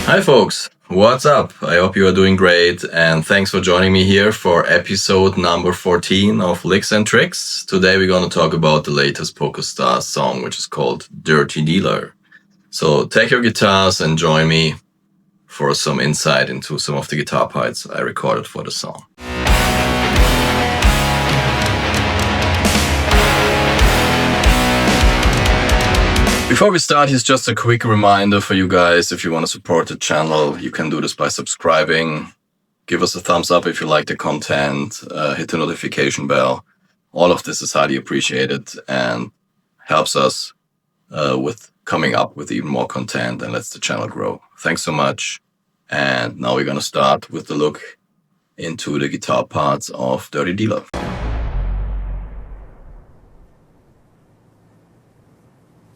Hi folks, what's up? I hope you are doing great and thanks for joining me here for episode number 14 of Licks&Tricks. Today we're going to talk about the latest PokerStars song, which is called Dirty Dealer. So take your guitars and join me for some insight into some of the guitar parts I recorded for the song. Before we start, here's just a quick reminder for you guys. If you want to support the channel, you can do this by subscribing. Give us a thumbs up if you like the content. Hit the notification bell. All of this is highly appreciated and helps us with coming up with even more content and lets the channel grow. Thanks so much. And now we're going to start with the look into the guitar parts of Dirty Dealer.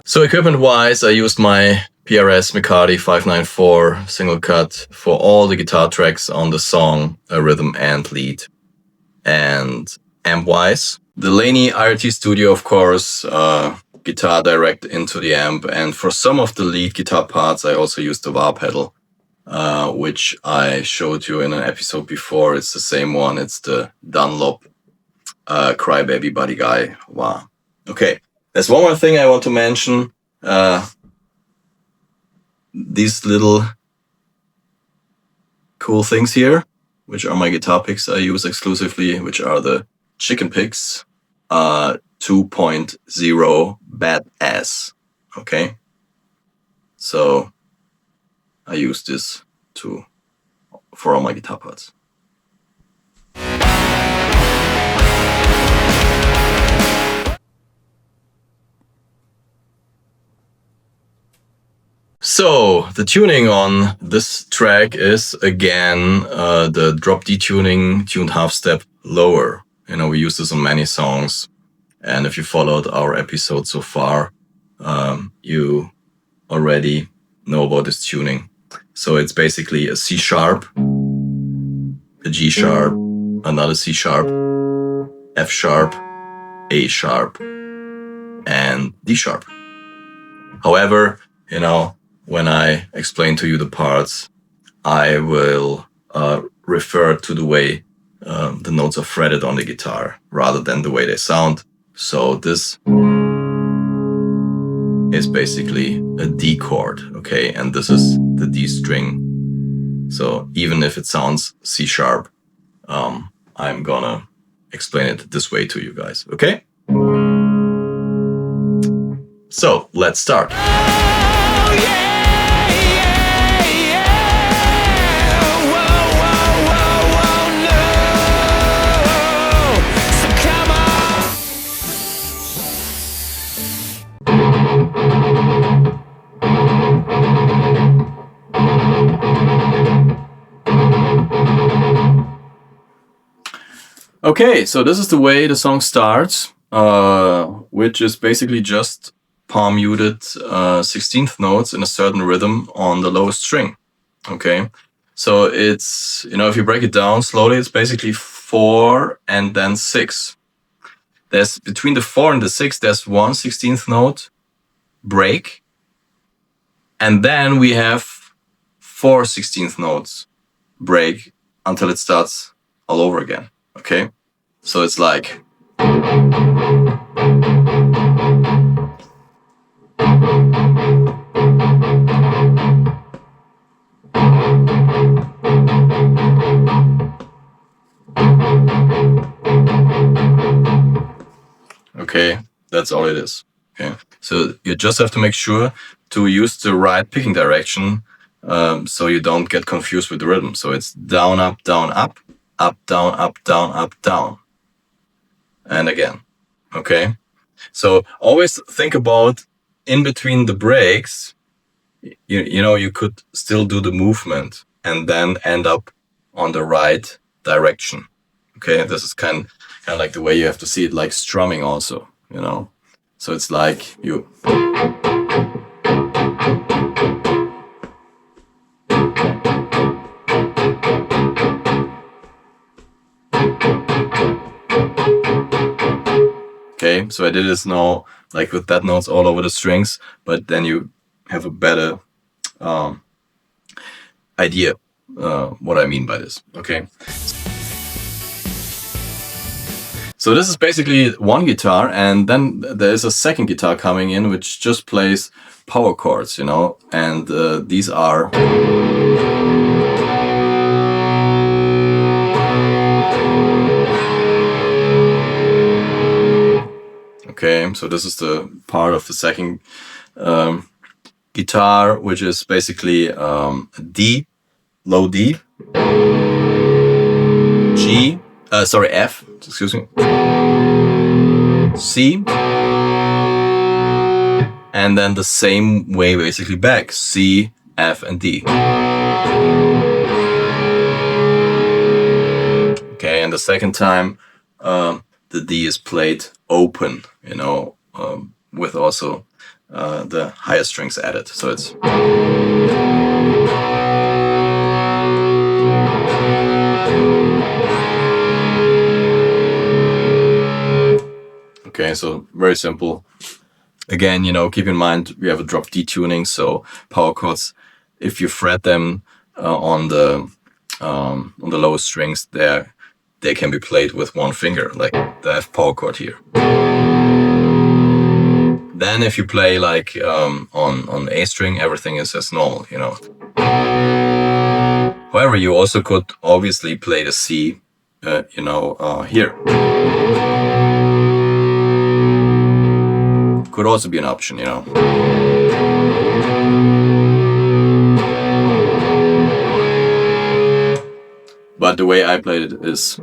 So equipment-wise, I used my PRS McCarty 594 single cut for all the guitar tracks on the song, a rhythm and lead. And amp-wise, the Laney IRT Studio, of course, guitar direct into the amp. And for some of the lead guitar parts, I also used the wah pedal, which I showed you in an episode before. It's the same one. It's the Dunlop Crybaby Buddy Guy wah. Okay. There's one more thing I want to mention. These little cool things here, which are my guitar picks I use exclusively, which are the Chicken Picks 2.0 Badass. Okay. So I use this for all my guitar parts. So the tuning on this track is again the drop D tuning tuned half step lower. You know, we use this on many songs, and if you followed our episode so far, you already know about this tuning. So it's basically a C sharp, a G sharp, another C sharp, F sharp, A sharp, and D sharp. However, you know, when I explain to you the parts, I will refer to the way the notes are fretted on the guitar rather than the way they sound. So this is basically a D chord, okay? And this is the D string. So even if it sounds C sharp, I'm gonna explain it this way to you guys, okay? So let's start. Okay, so this is the way the song starts, which is basically just palm muted 16th notes in a certain rhythm on the lowest string. Okay, so it's, you know, if you break it down slowly, it's basically 4 and then 6. There's between the 4 and the 6, there's one 16th note break, and then we have 4 16th notes break until it starts all over again. Okay, so it's like okay, that's all it is. Okay, so you just have to make sure to use the right picking direction, so you don't get confused with the rhythm. So it's down, up, down, up, up, down, up, down, up, down. And again, okay? So always think about in between the breaks, you know, you could still do the movement and then end up on the right direction. Okay, this is kind of like the way you have to see it, like strumming also, you know? So it's like you... Okay, so I did this now, like with that notes all over the strings, but then you have a better idea what I mean by this. Okay. So this is basically one guitar, and then there's a second guitar coming in which just plays power chords, you know, and these are okay. So this is the part of the second guitar, which is basically D, low D, G, F, excuse me, C, and then the same way basically back, C, F, and D. Okay, and the second time the D is played open, you know, with also the higher strings added. So it's okay, so very simple. Again, you know, keep in mind we have a drop D tuning, so power chords, if you fret them on the lowest strings, they can be played with one finger, like the F power chord here. Then if you play like on A string, everything is as normal, you know. However, you also could obviously play the C, you know, here. Could also be an option, you know. But the way I played it is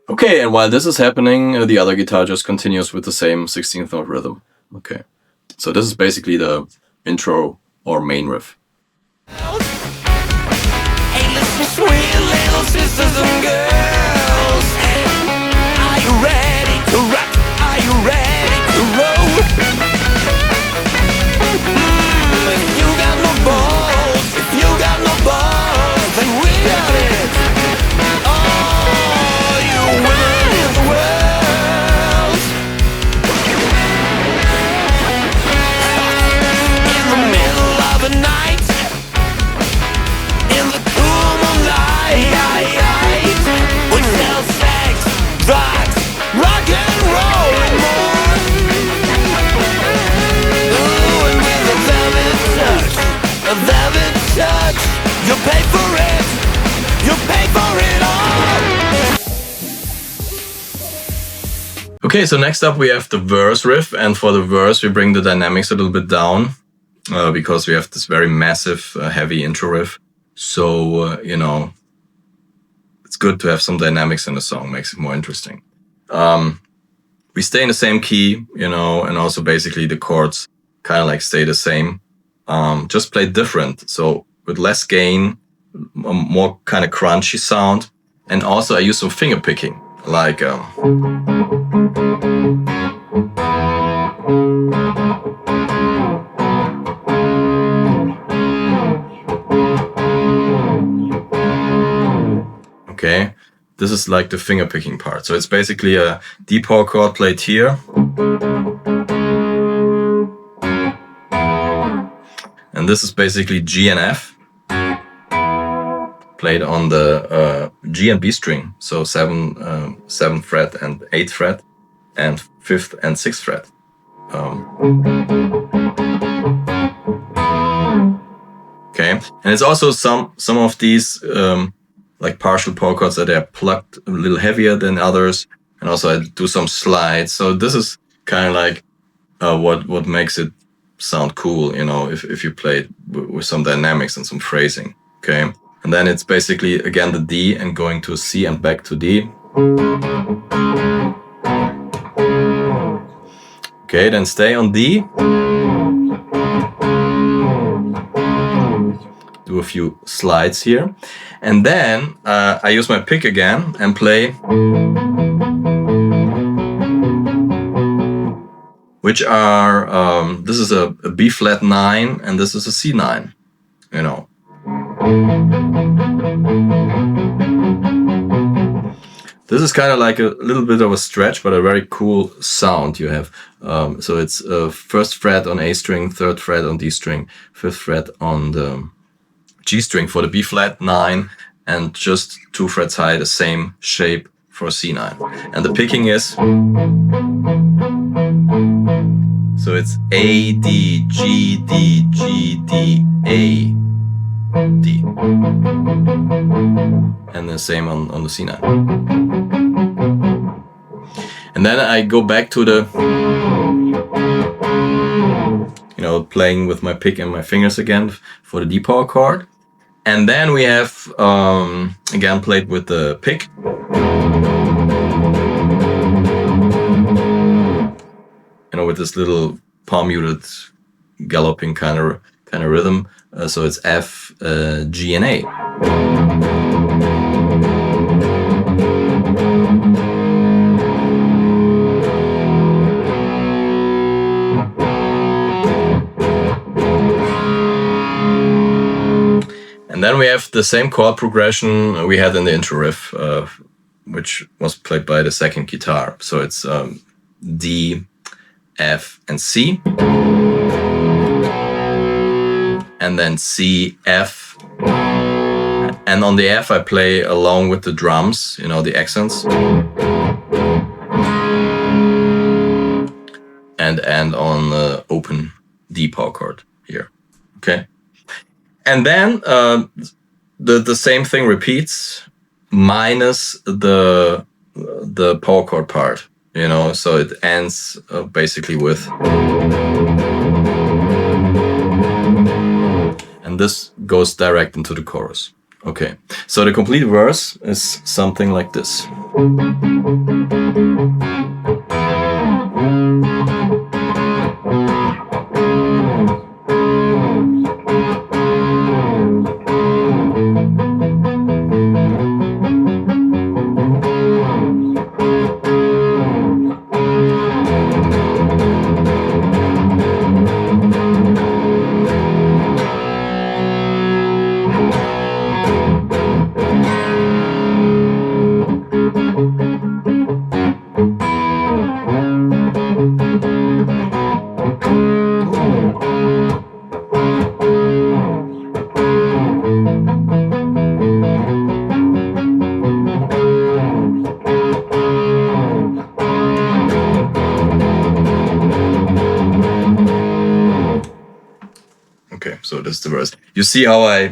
okay, and while this is happening, the other guitar just continues with the same 16th note rhythm. Okay, so this is basically the intro or main riff. Hey, listen, sweet little sisters and girls, are you ready to rock? Are you ready to roll? If you got no balls, if you got no balls, then we got it. All you women in the world. In the middle of the night, in the cool moonlight, we sell sex, drugs, rock and roll and more. Ooh, and with a velvet touch, you pay for it, you pay for it all. Okay, so next up we have the verse riff, and for the verse we bring the dynamics a little bit down because we have this very massive, heavy intro riff. So, you know, it's good to have some dynamics in the song, makes it more interesting. We stay in the same key, you know, and also basically the chords kind of like stay the same, just play different. So with less gain, a more kind of crunchy sound. And also I use some finger picking, like okay, this is like the finger picking part. So it's basically a D power chord played here. And this is basically G and F played on the G and B string. So 7th fret and 8th fret and 5th and 6th fret. Okay, and it's also some of these like partial power chords that are plucked a little heavier than others, and also I do some slides. So this is kind of like what makes it sound cool, you know, if you play it with some dynamics and some phrasing. Okay, and then it's basically again the D and going to C and back to D. Okay, then stay on D. Do a few slides here, and then I use my pick again and play, which are this is a B flat 9 and this is a C9, you know. This is kind of like a little bit of a stretch, but a very cool sound you have. So it's first fret on A string, third fret on D string, fifth fret on the G string for the B flat 9, and just 2 frets high, the same shape for C9. And the picking is, so it's A, D, G, D, G, D, A, D. And the same on the C9. And then I go back to the, playing with my pick and my fingers again for the D power chord. And then we have, again, played with the pick. With this little palm muted galloping kind of rhythm. So it's F, G, and A. And then we have the same chord progression we had in the intro riff, which was played by the second guitar. So it's D, F, and C. And then C, F. And on the F I play along with the drums, the accents. And on the open D power chord here. Okay. And then the same thing repeats, minus the power chord part, so it ends basically with, and this goes direct into the chorus. Okay, so the complete verse is something like this. So this is the verse. You see how I,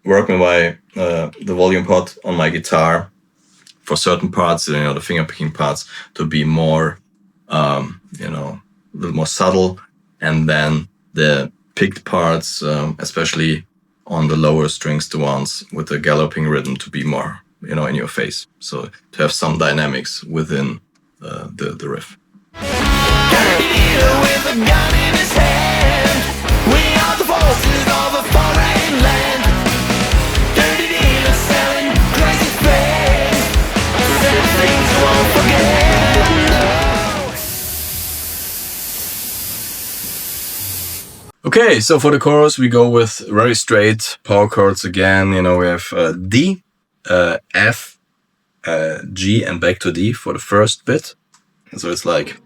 work with my the volume pot on my guitar for certain parts, the finger picking parts, to be more, a little more subtle, and then the picked parts, especially on the lower strings, the ones with the galloping rhythm, to be more, in your face. So to have some dynamics within the riff. Dirty dealer with a gun in his hand. We are the forces of a foreign land. Dirty dealer selling crazy things. Selling things you won't forget. Okay, so for the chorus we go with very straight power chords again. We have D, F, G, and back to D for the first bit. So it's like.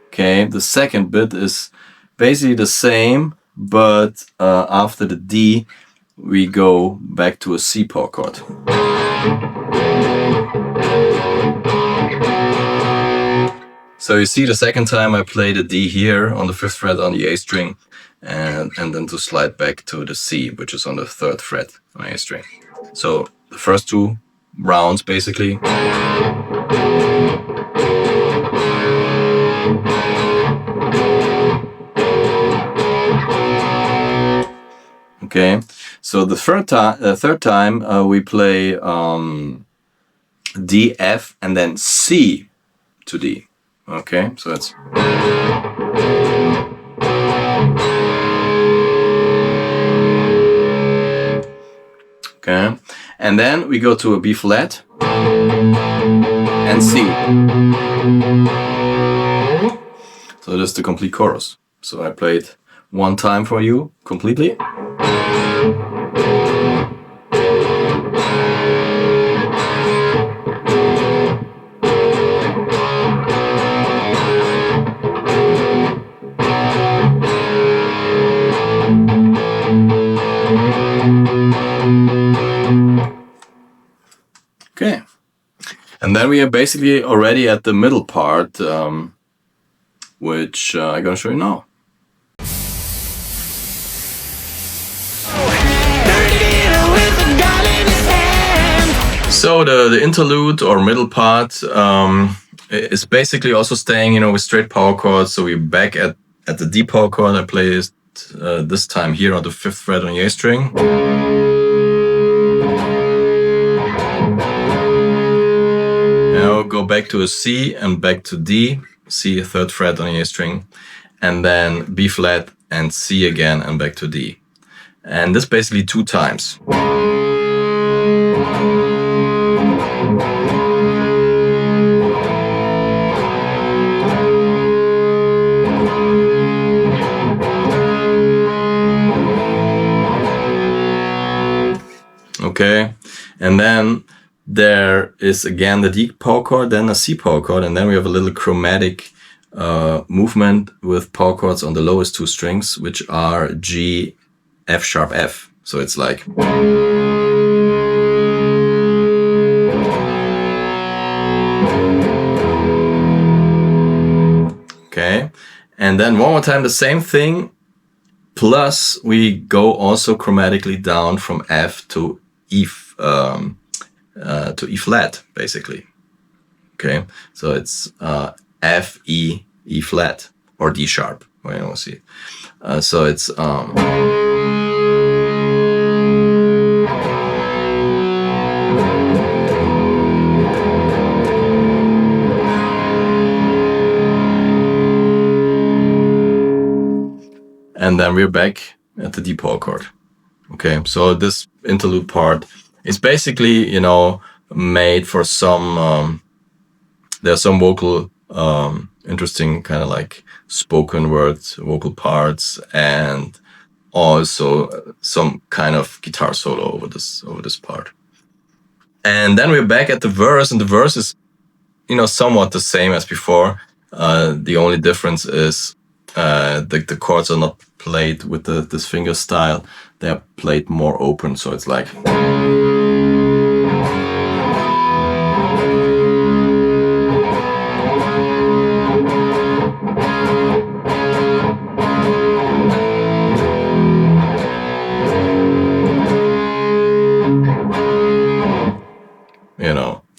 Okay, the second bit is basically the same, but after the D, we go back to a C power chord. So you see the second time I play the D here on the 5th fret on the A string, and then to slide back to the C, which is on the 3rd fret on A string. So the first two rounds basically. Okay, so the third time we play D, F, and then C to D. Okay, so that's. Okay, and then we go to a B flat and C. So that's the complete chorus. So I played one time for you completely. Okay. And then we are basically already at the middle part, which I'm going to show you now. So the interlude or middle part is basically also staying, with straight power chords. So we're back at the D power chord. I play it this time here on the 5th fret on the A string. Now go back to a C and back to D, C 3rd fret on the A string, and then B flat and C again and back to D. And this basically 2 times. Okay, and then there is again the D power chord, then a C power chord, and then we have a little chromatic movement with power chords on the lowest 2 strings, which are G, F sharp, F. So it's like. Okay, and then one more time the same thing, plus we go also chromatically down from F to E flat, basically. Okay, so it's F, E, E flat, or D sharp. We'll see. So it's and then we're back at the D power chord. Okay, so this interlude part is basically, made for some, there's some vocal, interesting kind of like spoken words, vocal parts, and also some kind of guitar solo over this part. And then we're back at the verse, and the verse is, somewhat the same as before. The only difference is the chords are not played with this finger style. They are played more open, so it's like.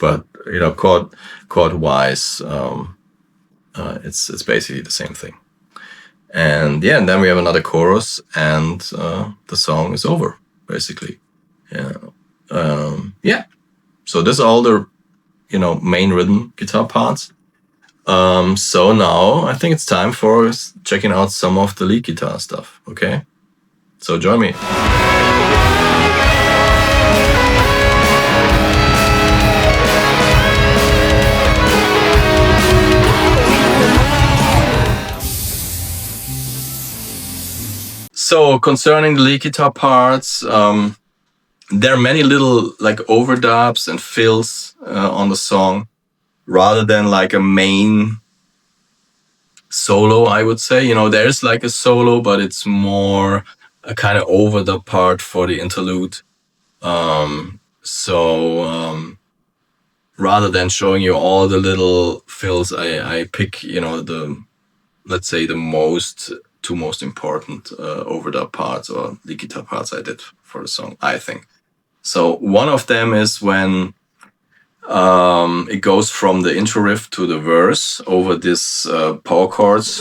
But chord wise, it's basically the same thing. And yeah, and then we have another chorus, and the song is over, basically. Yeah. So this are all the main rhythm guitar parts. So now I think it's time for checking out some of the lead guitar stuff. Okay, so join me. So concerning the lead guitar parts, there are many little like overdubs and fills on the song, rather than like a main solo, I would say. There's like a solo, but it's more a kind of overdub part for the interlude. Rather than showing you all the little fills, I pick, let's say the two most important overdub parts or lead guitar parts I did for the song, I think. So one of them is when it goes from the intro riff to the verse over this power chords.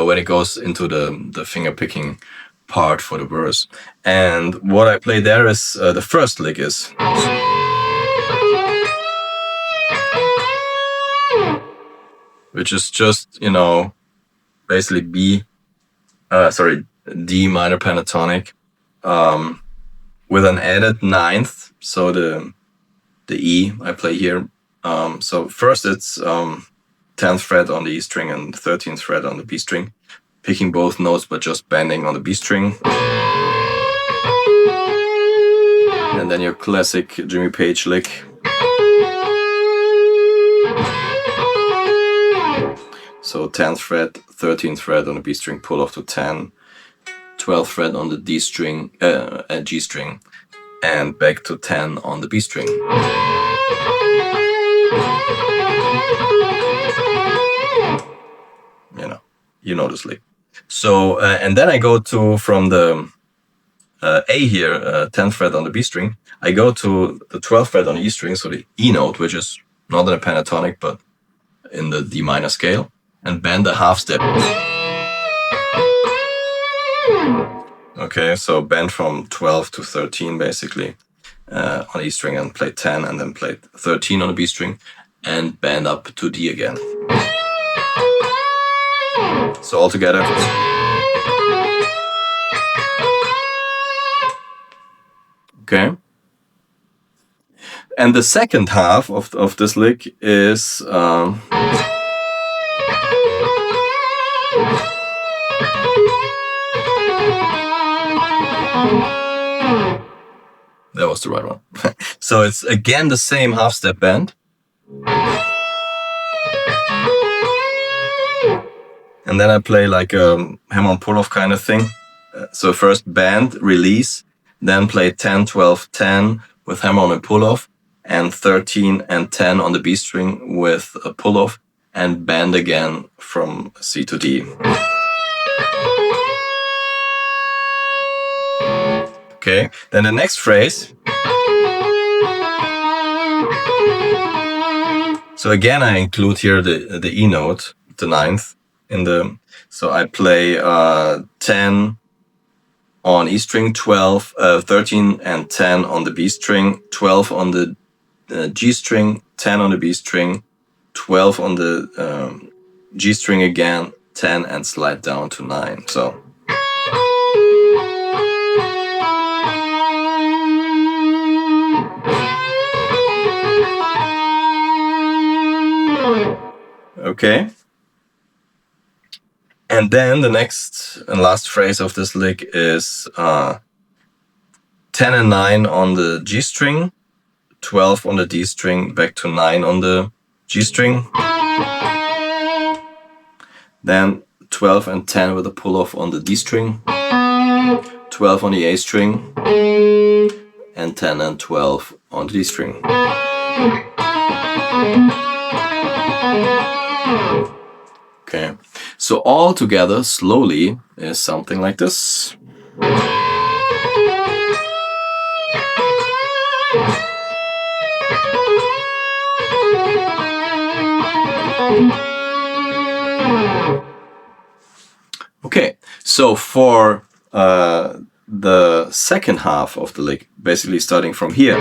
When it goes into the finger picking part for the verse. And what I play there is the first lick is. Which is just, basically D minor pentatonic with an added ninth. So the E I play here. So first it's 10th fret on the E string and 13th fret on the B string, picking both notes but just bending on the B string. And then your classic Jimmy Page lick. So 10th fret, 13th fret on the B string, pull off to 10, 12th fret on the D string, G string, and back to 10 on the B string. You know this lick. So, and then I go to, from the A here, 10th fret on the B string, I go to the 12th fret on the E string, so the E note, which is not in a pentatonic, but in the D minor scale, and bend a half step. Okay, so bend from 12 to 13 basically on the E string, and play 10, and then play 13 on the B string, and bend up to D again. So all together. Okay. And the second half of this lick is that was the right one. So it's again the same half step bend. And then I play like a hammer and pull off kind of thing. So first bend, release, then play 10, 12, 10 with hammer on a pull off, and 13 and 10 on the B string with a pull off, and bend again from C to D. Okay, then the next phrase. So again, I include here the E note, the 9th. So I play 10 on E string, 12, 13 and 10 on the B string, 12 on the G string, 10 on the B string, 12 on the G string again, 10, and slide down to 9. So. Okay. And then the next and last phrase of this lick is 10 and 9 on the G string, 12 on the D string, back to 9 on the G string. Then 12 and 10 with a pull off on the D string, 12 on the A string, and 10 and 12 on the D string. Okay, so all together slowly is something like this. Okay, so for the second half of the lick, basically starting from here.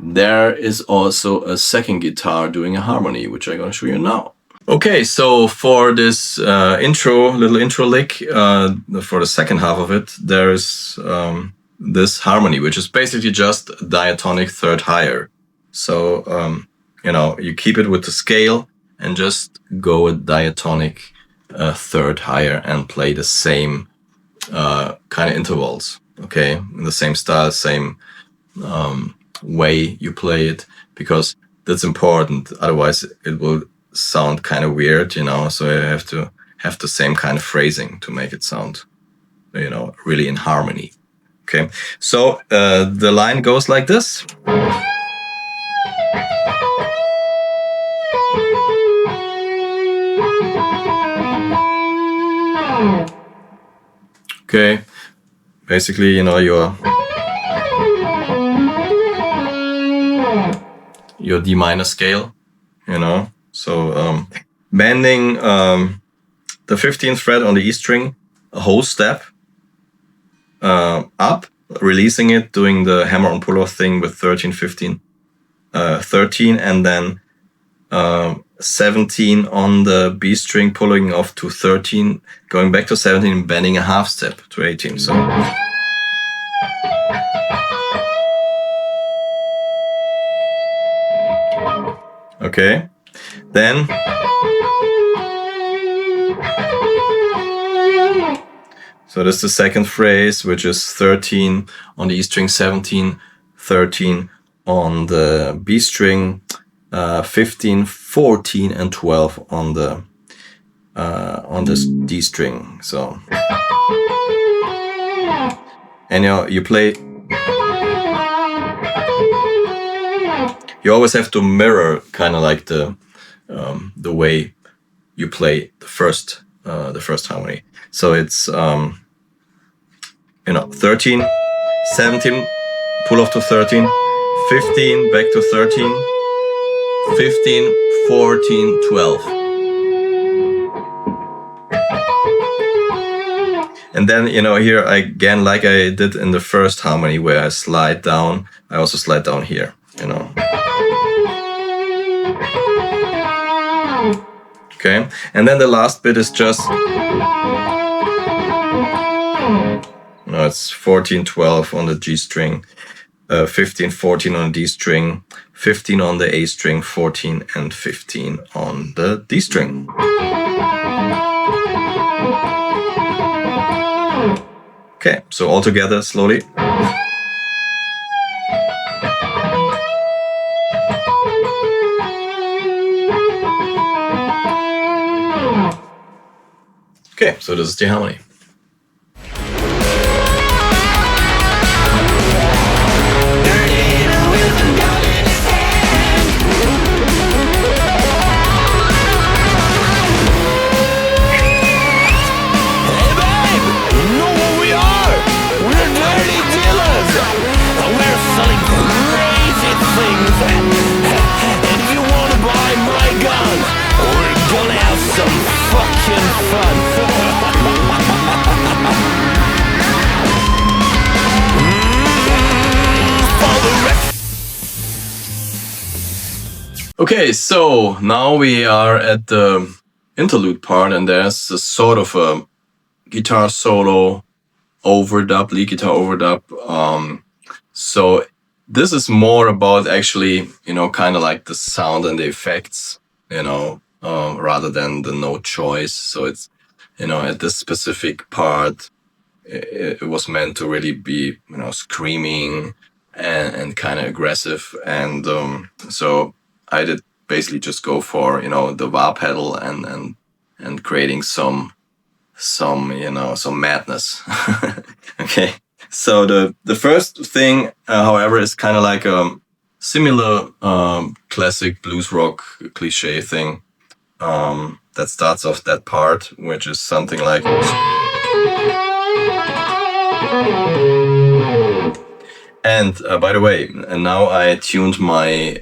There is also a second guitar doing a harmony, which I'm going to show you now. Okay, so for this little intro lick, for the second half of it, there is this harmony, which is basically just a diatonic third higher. So, you keep it with the scale and just go with diatonic third higher and play the same kind of intervals, okay? In the same style, same way you play it, because that's important. Otherwise it will sound kind of weird, so you have to have the same kind of phrasing to make it sound, really in harmony. Okay, so the line goes like this. Okay, basically, your D minor scale, so bending the 15th fret on the E string a whole step up, releasing it, doing the hammer on pull off thing with 13, 15, 13, and then 17 on the B string, pulling off to 13, going back to 17, bending a half step to 18. So. Okay, then so this is the second phrase, which is 13 on the E string, 17, 13 on the B string, 15, 14, and 12 on this D string. So, and you play. You always have to mirror kind of like the way you play the first harmony. So it's 13, 17, pull off to 13, 15, back to 13, 15, 14, 12. And then, here again, like I did in the first harmony where I slide down, I also slide down here, Okay, and then the last bit is just, it's 14, 12 on the G string, 15, 14 on the D string, 15 on the A string, 14 and 15 on the D string. Okay, so all together slowly. Okay, so this is the harmony. Okay, so now we are at the interlude part, and there's a sort of a guitar solo overdub, lead guitar overdub. So this is more about actually, kind of like the sound and the effects, rather than the note choice. So it's, at this specific part, it was meant to really be, screaming and kind of aggressive. And so I did basically just go for, the wah pedal and creating some madness. Okay. So the first thing, however, is kind of like a similar classic blues rock cliche thing that starts off that part, which is something like. And by the way, and now I tuned my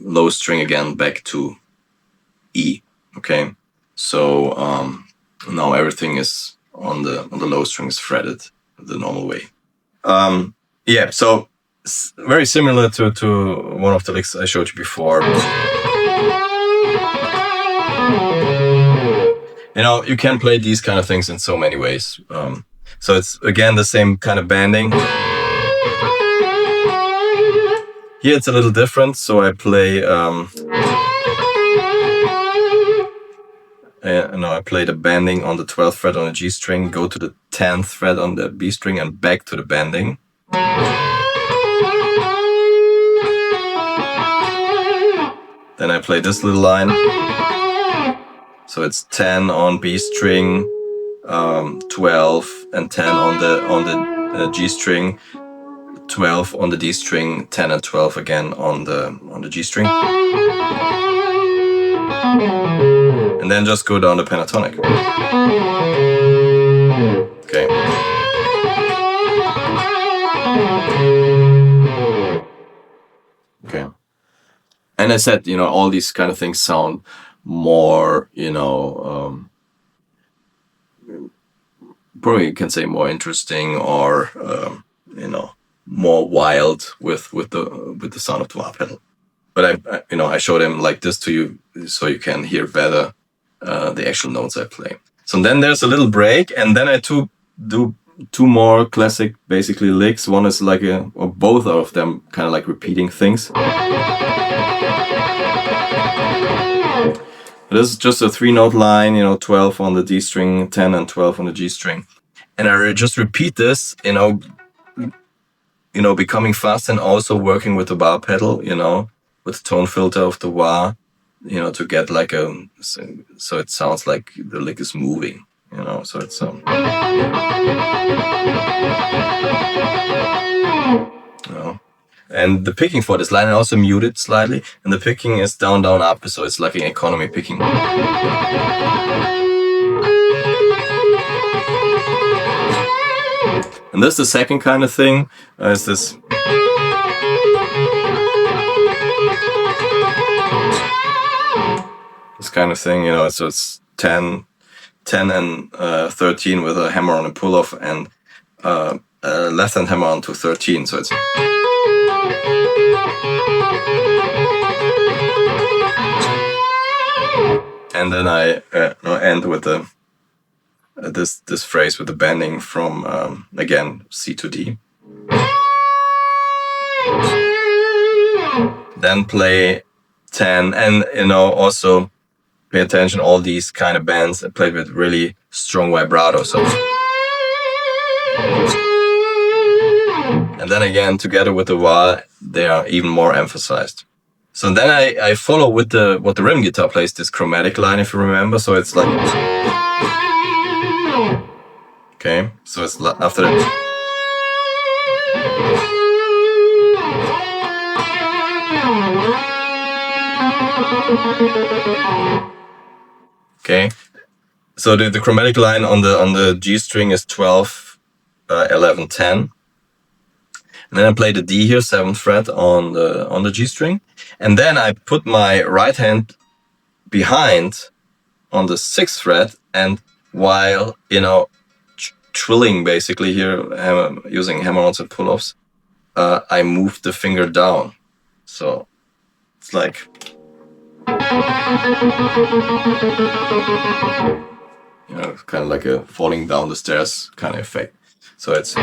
low string again back to E. Okay, so now everything is on the low string is fretted the normal way. Yeah, so very similar to one of the licks I showed you before. You can play these kind of things in so many ways. So it's again the same kind of bending. Here it's a little different, so I play. I play the bending on the 12th fret on the G string, go to the 10th fret on the B string, and back to the bending. Then I play this little line. So it's 10 on B string, 12 and 10 on the G string, 12 on the D string, 10 and 12 again on the G string. And then just go down the pentatonic. Okay. Okay. And I said, all these kind of things sound more, probably you can say more interesting or, more wild with the sound of the wah pedal. But I showed them like this to you so you can hear better the actual notes I play. So then there's a little break, and then I do two more classic basically licks. One is like or both of them kind of like repeating things. This is just a 3-note line, 12 on the D string, 10 and 12 on the G string. And I just repeat this, becoming fast and also working with the wah pedal, with the tone filter of the wah, to get like so it sounds like the lick is moving, so it's And the picking for this line I also muted slightly, and the picking is down, down, up, so it's like an economy picking. And this is the second kind of thing, is this. This kind of thing, so it's 10 and 13 with a hammer on a pull-off, and left hand hammer on to 13, so it's. And then I end with this phrase with the bending from again C to D. Then play 10, and also pay attention. All these kind of bands I played with really strong vibrato. So. And then again, together with the wah, they are even more emphasized. So then I follow with what the rhythm guitar plays, this chromatic line, if you remember. So it's like. Okay, so it's after that. Okay, so the chromatic line on the G string is 12, 11, 10. And then I play the D here, 7th fret on the G string. And then I put my right hand behind on the 6th fret, and while, trilling basically here, using hammer-ons and pull-offs, I move the finger down. So it's like. Kind of like a falling down the stairs kind of effect. So it's.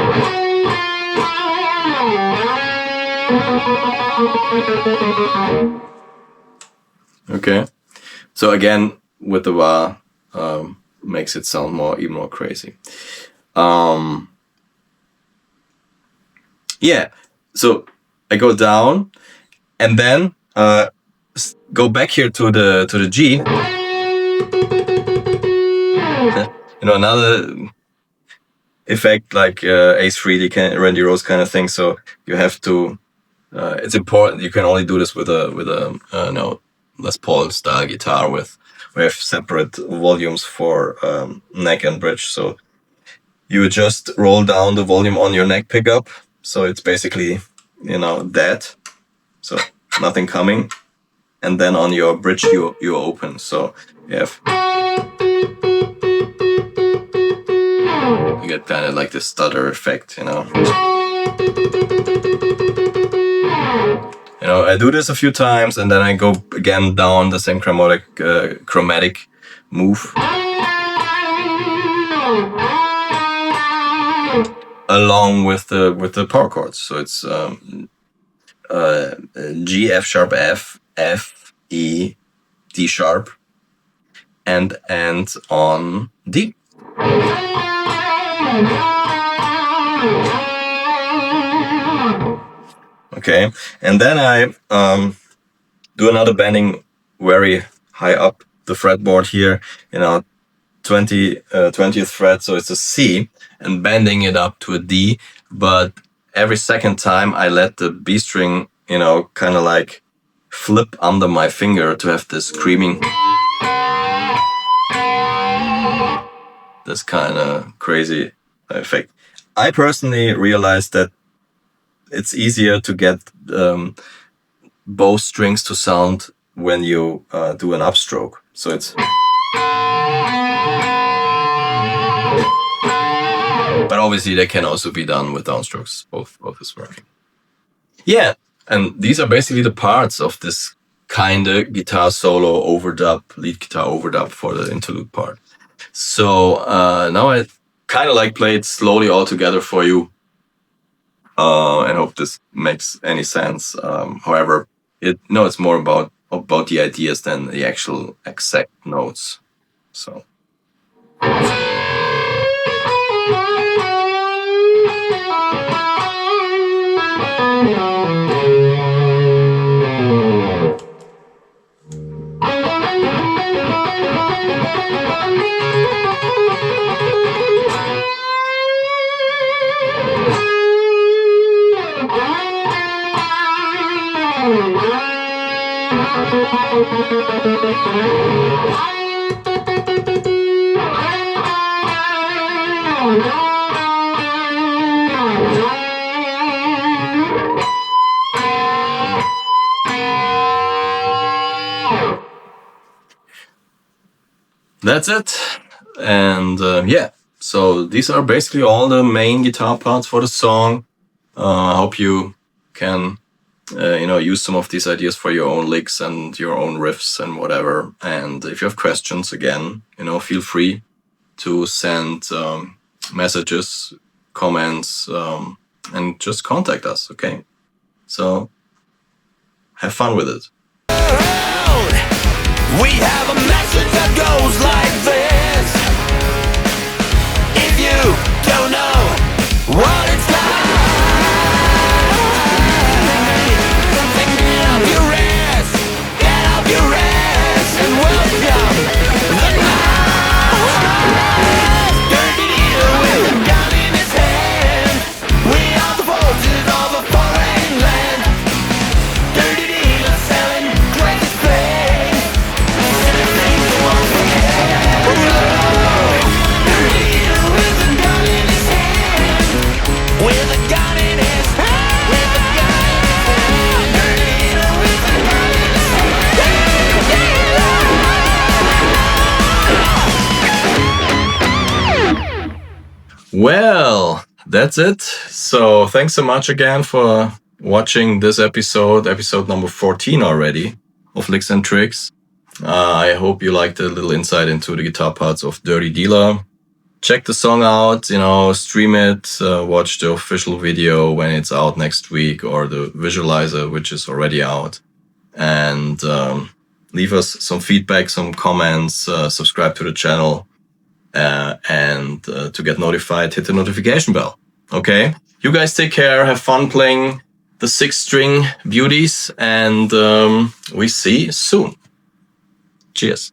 Okay, so again with the wah, makes it sound even more crazy. Yeah, so I go down, and then go back here to the G. Another effect like Ace Frehley, Randy Rhoads kind of thing. So you have to. It's important. You can only do this with a Les Paul style guitar we have separate volumes for neck and bridge. So you would just roll down the volume on your neck pickup. So it's basically dead. So nothing coming. And then on your bridge you open. So you have. You get kind of like this stutter effect, I do this a few times, and then I go again down the same chromatic move. Along with the power chords. So it's G, F sharp, F, F, E, D sharp, and on D. Okay, and then I do another bending very high up the fretboard here, 20th fret, so it's a C, and bending it up to a D, but every second time I let the B string, kind of like flip under my finger to have this screaming. This kind of crazy effect. I personally realized that it's easier to get both strings to sound when you do an upstroke. So it's. But obviously they can also be done with downstrokes. Both is working. Yeah, and these are basically the parts of this kind of guitar solo overdub, lead guitar overdub for the interlude part. So now I kind of like play it slowly all together for you. And hope this makes any sense. However, it's more about about the ideas than the actual exact notes. So. That's it. And yeah, so these are basically all the main guitar parts for the song. I hope you can use some of these ideas for your own licks and your own riffs and whatever. And if you have questions, again, feel free to send messages, comments, and just contact us, okay? So have fun with it. We have a message that goes like this. If you don't know what it's like, then get off your ass, and welcome the night. Dirty dealer with a gun in his hand. We are the forces of a foreign land. Dirty dealer selling crazy things. Well, that's it. So thanks so much again for watching this episode number 14 already of Licks&Tricks. I hope you liked a little insight into the guitar parts of Dirty Dealer. Check the song out, stream it, watch the official video when it's out next week, or the visualizer, which is already out. And leave us some feedback, some comments, subscribe to the channel, and to get notified, hit the notification bell. Okay? You guys take care, have fun playing the 6-string beauties, and we see you soon. Cheers.